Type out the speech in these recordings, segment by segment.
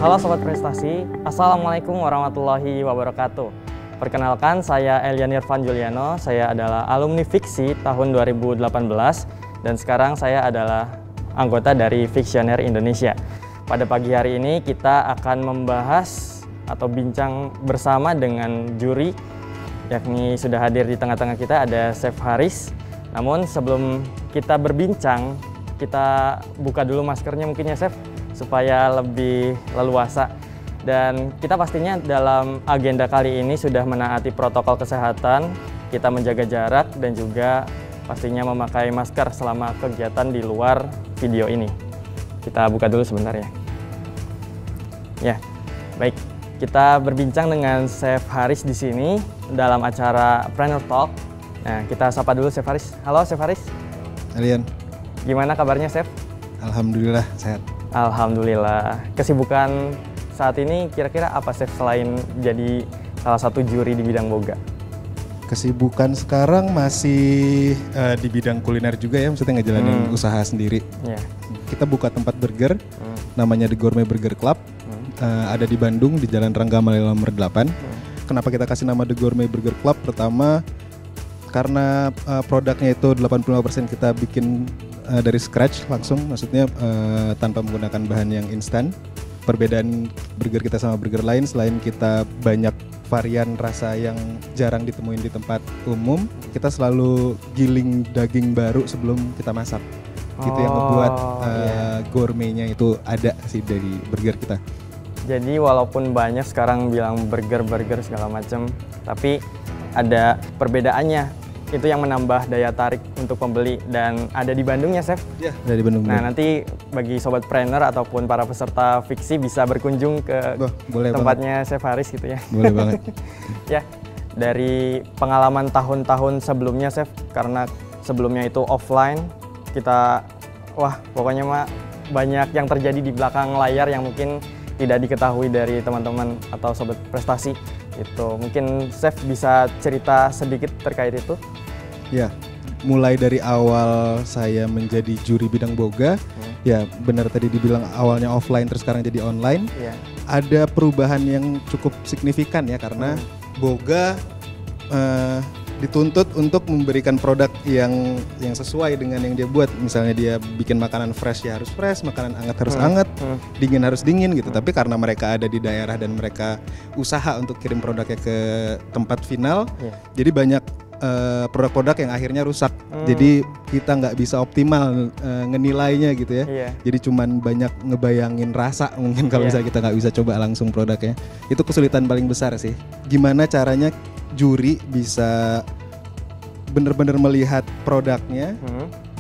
Halo Sobat Prestasi, Assalamualaikum warahmatullahi wabarakatuh. Perkenalkan, saya Elian Irfan Juliano, saya adalah alumni Fiksi tahun 2018 dan sekarang saya adalah anggota dari Fiksioner Indonesia. Pada pagi hari ini kita akan membahas atau bincang bersama dengan juri, yakni sudah hadir di tengah-tengah kita ada Chef Haris. Namun sebelum kita berbincang, kita buka dulu maskernya mungkin ya Chef, supaya lebih leluasa. Dan kita pastinya dalam agenda kali ini sudah menaati protokol kesehatan, kita menjaga jarak dan juga pastinya memakai masker selama kegiatan di luar video ini. Kita buka dulu sebentar ya. Ya, baik. Kita berbincang dengan Chef Haris di sini dalam acara Planner Talk. Nah, kita sapa dulu Chef Haris. Halo Chef Haris. Elian. Gimana kabarnya Chef? Alhamdulillah sehat. Alhamdulillah. Kesibukan saat ini kira-kira apa Chef selain jadi salah satu juri di bidang boga? Kesibukan sekarang masih di bidang kuliner juga ya, maksudnya ngejalanin usaha sendiri. Yeah. Kita buka tempat burger, namanya The Gourmet Burger Club. Ada di Bandung di Jalan Rangga Malela nomor 8. Kenapa kita kasih nama The Gourmet Burger Club? Pertama, karena produknya itu 85% kita bikin dari scratch langsung, maksudnya tanpa menggunakan bahan yang instan. Perbedaan burger kita sama burger lain, selain kita banyak varian rasa yang jarang ditemuin di tempat umum, kita selalu giling daging baru sebelum kita masak. Itu yang membuat gourmetnya itu ada sih dari burger kita. Jadi walaupun banyak sekarang bilang burger segala macam, tapi ada perbedaannya. Itu yang menambah daya tarik untuk pembeli dan ada di Bandung ya Chef? Iya, ada di Bandung. Nah nanti bagi Sobat Planner ataupun para peserta Fiksi bisa berkunjung ke tempatnya Chef Haris gitu ya? Boleh banget. Ya, dari pengalaman tahun-tahun sebelumnya Chef, karena sebelumnya itu offline, kita pokoknya mah banyak yang terjadi di belakang layar yang mungkin tidak diketahui dari teman-teman atau Sobat Prestasi. Itu mungkin Chef bisa cerita sedikit terkait itu? Ya, mulai dari awal saya menjadi juri bidang boga, ya benar tadi dibilang awalnya offline terus sekarang jadi online. Ada perubahan yang cukup signifikan ya, karena boga dituntut untuk memberikan produk yang sesuai dengan yang dia buat. Misalnya dia bikin makanan fresh ya harus fresh, makanan hangat harus hangat, dingin harus dingin gitu. Tapi karena mereka ada di daerah dan mereka usaha untuk kirim produknya ke tempat final, jadi banyak produk-produk yang akhirnya rusak. Jadi kita nggak bisa optimal ngenilainya gitu ya. Jadi cuman banyak ngebayangin rasa mungkin kalau misalnya kita nggak bisa coba langsung produknya. Itu kesulitan paling besar sih. Gimana caranya juri bisa benar-benar melihat produknya,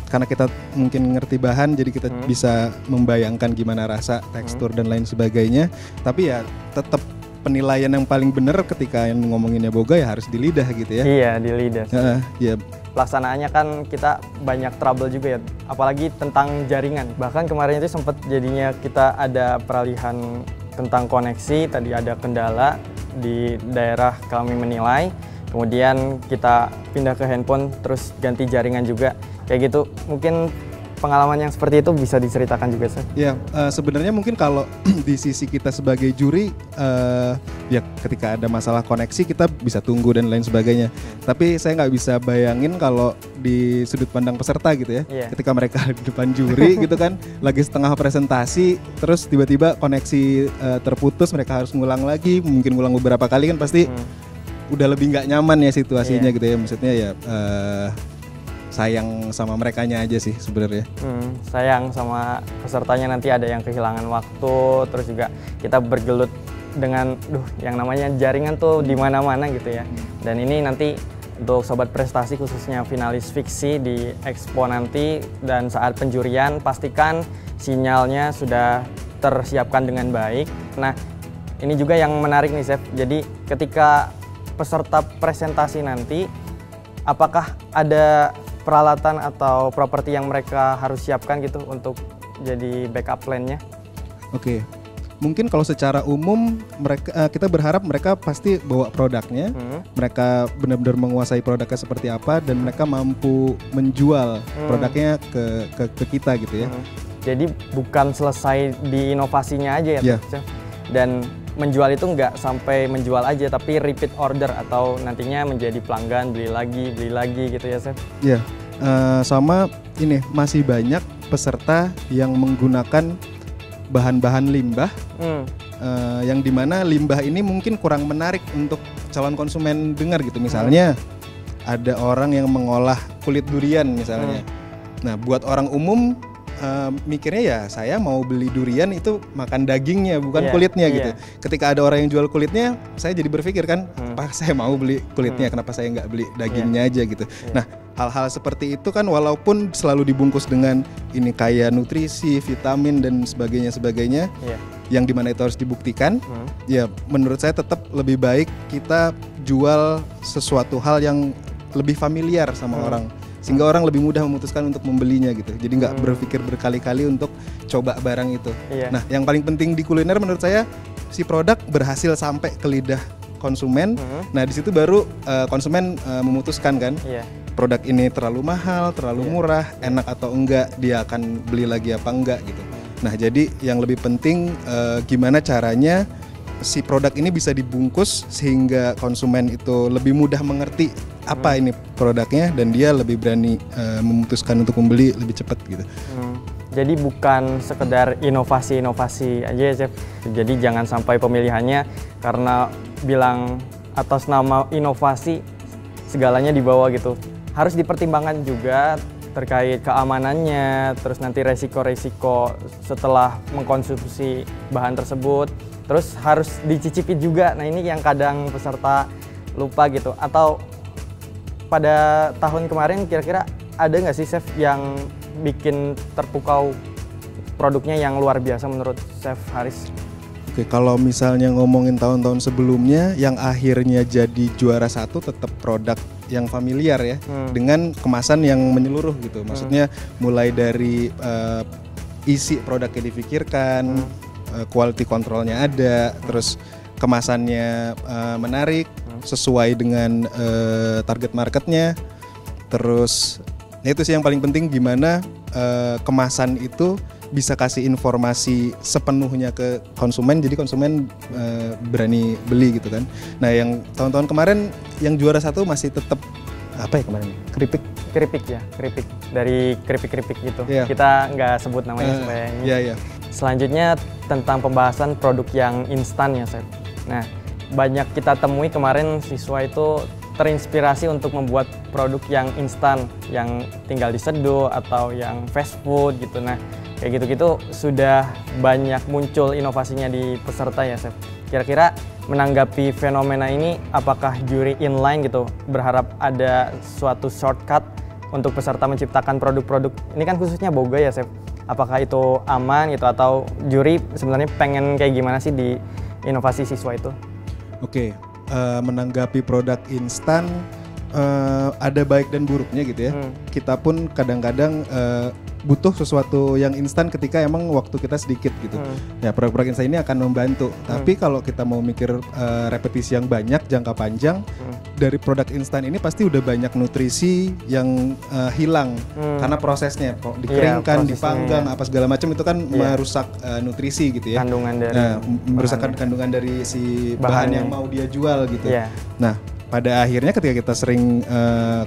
karena kita mungkin ngerti bahan, jadi kita bisa membayangkan gimana rasa, tekstur dan lain sebagainya. Tapi ya tetap penilaian yang paling benar ketika yang ngomonginnya boga ya harus di lidah gitu ya. Iya, di lidah. Ya. Pelaksanaannya kan kita banyak trouble juga ya, apalagi tentang jaringan. Bahkan kemarin itu sempat jadinya kita ada peralihan tentang koneksi, tadi ada kendala di daerah kami menilai, kemudian kita pindah ke handphone terus ganti jaringan juga kayak gitu. Mungkin pengalaman yang seperti itu bisa diceritakan juga Chef? Ya, sebenarnya mungkin kalau di sisi kita sebagai juri, ya ketika ada masalah koneksi kita bisa tunggu dan lain sebagainya. Tapi saya nggak bisa bayangin kalau di sudut pandang peserta gitu ya, ketika mereka di depan juri gitu kan, lagi setengah presentasi, terus tiba-tiba koneksi terputus, mereka harus ngulang lagi, mungkin ngulang beberapa kali kan pasti udah lebih nggak nyaman ya situasinya gitu ya. Maksudnya ya sayang sama merekanya aja sih sebenarnya. Sayang sama pesertanya, nanti ada yang kehilangan waktu, terus juga kita bergelut dengan yang namanya jaringan tuh di mana-mana gitu ya. Dan ini nanti untuk Sobat Prestasi khususnya finalis Fiksi di Expo nanti dan saat penjurian pastikan sinyalnya sudah tersiapkan dengan baik. Nah, ini juga yang menarik nih Chef. Jadi ketika peserta presentasi nanti, apakah ada peralatan atau properti yang mereka harus siapkan gitu untuk jadi backup plan-nya? Oke. Mungkin kalau secara umum kita berharap mereka pasti bawa produknya, mereka benar-benar menguasai produknya seperti apa dan mereka mampu menjual produknya ke kita gitu ya. Jadi bukan selesai di inovasinya aja ya, Chef? dan menjual itu nggak sampai menjual aja tapi repeat order atau nantinya menjadi pelanggan beli lagi gitu ya Chef? Iya, sama ini masih banyak peserta yang menggunakan bahan-bahan limbah yang dimana limbah ini mungkin kurang menarik untuk calon konsumen dengar gitu. Misalnya ada orang yang mengolah kulit durian misalnya. Nah buat orang umum mikirnya ya saya mau beli durian itu makan dagingnya bukan kulitnya gitu. Ketika ada orang yang jual kulitnya, saya jadi berpikir kan, apa saya mau beli kulitnya, kenapa saya nggak beli dagingnya aja gitu. Nah hal-hal seperti itu kan walaupun selalu dibungkus dengan ini kayak nutrisi, vitamin dan sebagainya, yang dimana itu harus dibuktikan, ya menurut saya tetap lebih baik kita jual sesuatu hal yang lebih familiar sama orang. Sehingga orang lebih mudah memutuskan untuk membelinya gitu. Jadi nggak berpikir berkali-kali untuk coba barang itu. Nah, yang paling penting di kuliner menurut saya si produk berhasil sampai ke lidah konsumen. Nah, di situ baru konsumen memutuskan kan, produk ini terlalu mahal, terlalu murah, enak atau enggak, dia akan beli lagi apa enggak gitu. Nah, jadi yang lebih penting gimana caranya si produk ini bisa dibungkus sehingga konsumen itu lebih mudah mengerti apa ini produknya dan dia lebih berani memutuskan untuk membeli lebih cepat gitu. Jadi bukan sekedar inovasi-inovasi aja ya Chef. Jadi jangan sampai pemilihannya karena bilang atas nama inovasi segalanya dibawa gitu. Harus dipertimbangkan juga terkait keamanannya, terus nanti resiko-resiko setelah mengkonsumsi bahan tersebut. Terus harus dicicipi juga. Nah ini yang kadang peserta lupa gitu. Atau pada tahun kemarin kira-kira ada nggak sih chef yang bikin terpukau produknya yang luar biasa menurut Chef Haris? Oke, kalau misalnya ngomongin tahun-tahun sebelumnya yang akhirnya jadi juara satu tetap produk yang familiar ya, dengan kemasan yang menyeluruh gitu. Maksudnya mulai dari isi produknya dipikirkan, quality controlnya ada, terus kemasannya menarik, sesuai dengan target marketnya. Terus itu sih yang paling penting, gimana kemasan itu bisa kasih informasi sepenuhnya ke konsumen, jadi konsumen berani beli gitu kan. Nah yang tahun-tahun kemarin yang juara satu masih tetap apa ya kemarin? Keripik Dari keripik gitu. Kita nggak sebut namanya supaya ini. Selanjutnya tentang pembahasan produk yang instan ya Chef. Nah banyak kita temui kemarin siswa itu terinspirasi untuk membuat produk yang instan, yang tinggal diseduh atau yang fast food gitu. Nah kayak gitu-gitu sudah banyak muncul inovasinya di peserta ya Chef. Kira-kira menanggapi fenomena ini, apakah juri inline gitu berharap ada suatu shortcut untuk peserta menciptakan produk-produk ini kan khususnya boga ya Chef? Apakah itu aman gitu atau juri sebenarnya pengen kayak gimana sih di inovasi siswa itu? Oke, menanggapi produk instan ada baik dan buruknya gitu ya. Kita pun kadang-kadang butuh sesuatu yang instan ketika emang waktu kita sedikit gitu. Ya produk-produk instan ini akan membantu. Tapi kalau kita mau mikir repetisi yang banyak, jangka panjang, dari produk instan ini pasti udah banyak nutrisi yang hilang karena prosesnya dikeringkan, dipanggang, apa segala macam itu kan merusak nutrisi gitu ya. Kandungan dari merusakkan kandungan dari si bahan yang mau dia jual gitu. Nah pada akhirnya ketika kita sering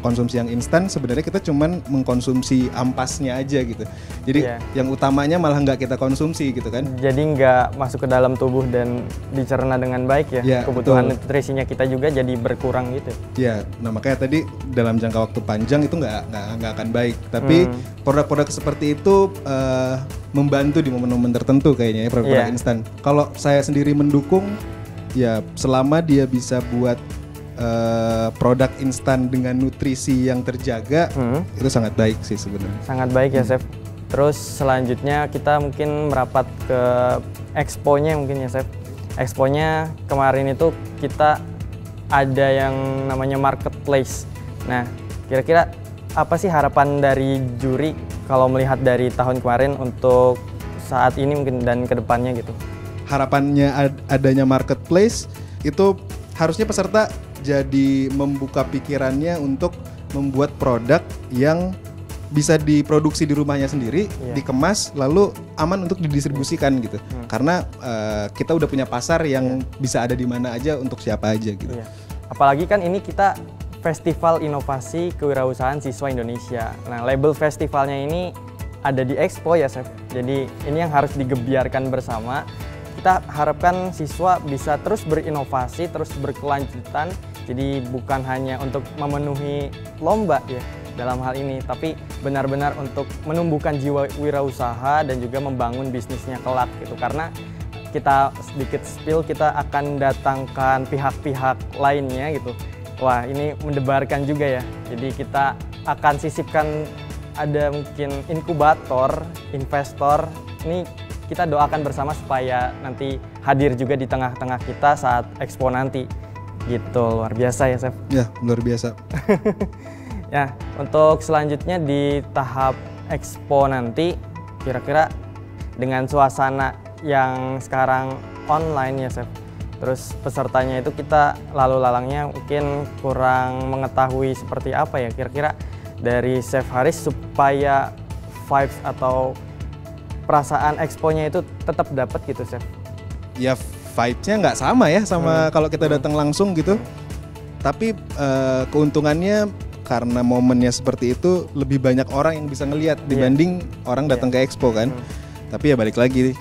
konsumsi yang instan, sebenarnya kita cuman mengkonsumsi ampasnya aja gitu. Jadi yang utamanya malah nggak kita konsumsi gitu kan. Jadi nggak masuk ke dalam tubuh dan dicerna dengan baik ya. Kebutuhan nutrisinya kita juga jadi berkurang gitu. Ya, nah makanya tadi dalam jangka waktu panjang itu nggak akan baik. Tapi produk-produk seperti itu membantu di momen-momen tertentu kayaknya ya, produk-produk instan. Kalau saya sendiri mendukung, ya selama dia bisa buat produk instan dengan nutrisi yang terjaga, itu sangat baik sih sebenarnya. Sangat baik ya Chef. Terus selanjutnya kita mungkin merapat ke expo-nya mungkin ya Chef. Expo-nya kemarin itu kita ada yang namanya marketplace. Nah kira-kira apa sih harapan dari juri kalau melihat dari tahun kemarin untuk saat ini mungkin dan kedepannya gitu? Harapannya adanya marketplace itu harusnya peserta jadi membuka pikirannya untuk membuat produk yang bisa diproduksi di rumahnya sendiri, dikemas, lalu aman untuk didistribusikan gitu. Karena kita udah punya pasar yang bisa ada di mana aja untuk siapa aja gitu. Apalagi kan ini kita Festival Inovasi Kewirausahaan Siswa Indonesia. Nah, label festivalnya ini ada di Expo ya, Chef. Jadi ini yang harus digebiarkan bersama. Kita harapkan siswa bisa terus berinovasi, terus berkelanjutan. Jadi bukan hanya untuk memenuhi lomba ya dalam hal ini, tapi benar-benar untuk menumbuhkan jiwa wirausaha dan juga membangun bisnisnya kelak gitu. Karena kita sedikit spill, kita akan datangkan pihak-pihak lainnya gitu. Wah, ini mendebarkan juga ya. Jadi kita akan sisipkan ada mungkin inkubator, investor. Ini kita doakan bersama supaya nanti hadir juga di tengah-tengah kita saat Expo nanti. Gitu, luar biasa ya, Chef. Ya, luar biasa. Ya, untuk selanjutnya di tahap Expo nanti, kira-kira dengan suasana yang sekarang online ya, Chef. Terus pesertanya itu kita lalu lalangnya mungkin kurang mengetahui seperti apa ya kira-kira dari Chef Haris supaya vibes atau perasaan expo-nya itu tetap dapat gitu, Chef. Ya vibe-nya nggak sama ya sama kalau kita datang langsung gitu. Tapi keuntungannya karena momennya seperti itu lebih banyak orang yang bisa ngelihat dibanding orang datang ke expo kan. Tapi ya balik lagi,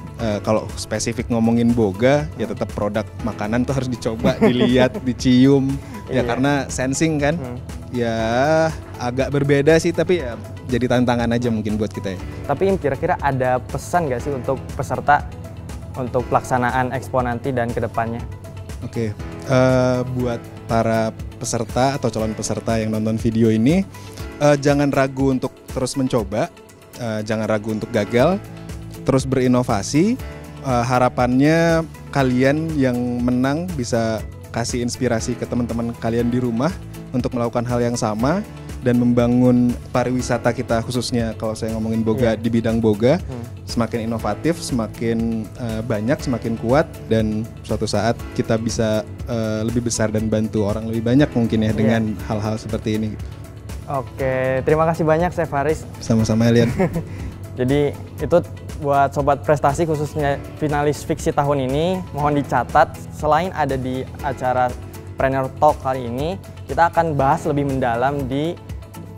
kalau spesifik ngomongin boga, ya tetap produk makanan tuh harus dicoba, dilihat, dicium, ya karena sensing kan, ya agak berbeda sih, tapi ya jadi tantangan aja mungkin buat kita ya. Tapi kira-kira ada pesan nggak sih untuk peserta untuk pelaksanaan expo nanti dan kedepannya? Oke, buat para peserta atau calon peserta yang nonton video ini, jangan ragu untuk terus mencoba, jangan ragu untuk gagal. Terus berinovasi, harapannya kalian yang menang bisa kasih inspirasi ke teman-teman kalian di rumah untuk melakukan hal yang sama dan membangun pariwisata kita khususnya kalau saya ngomongin boga di bidang boga semakin inovatif, semakin banyak, semakin kuat dan suatu saat kita bisa lebih besar dan bantu orang lebih banyak mungkin ya dengan hal-hal seperti ini. Oke, terima kasih banyak Chef Haris. Sama-sama Elian. Jadi itu buat Sobat Prestasi khususnya finalis fiksi tahun ini, mohon dicatat selain ada di acara Planner Talk kali ini, kita akan bahas lebih mendalam di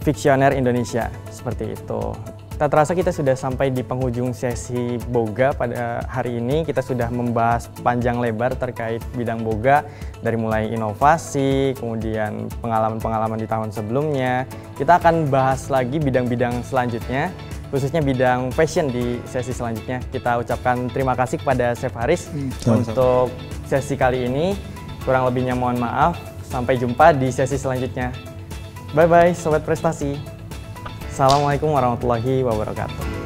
Fiksioner Indonesia, seperti itu. Tak terasa kita sudah sampai di penghujung sesi Boga pada hari ini. Kita sudah membahas panjang lebar terkait bidang Boga, dari mulai inovasi, kemudian pengalaman-pengalaman di tahun sebelumnya. Kita akan bahas lagi bidang-bidang selanjutnya, khususnya bidang fashion di sesi selanjutnya. Kita ucapkan terima kasih kepada Chef Haris untuk sesi kali ini. Kurang lebihnya mohon maaf. Sampai jumpa di sesi selanjutnya. Bye-bye Sobat Prestasi. Assalamualaikum warahmatullahi wabarakatuh.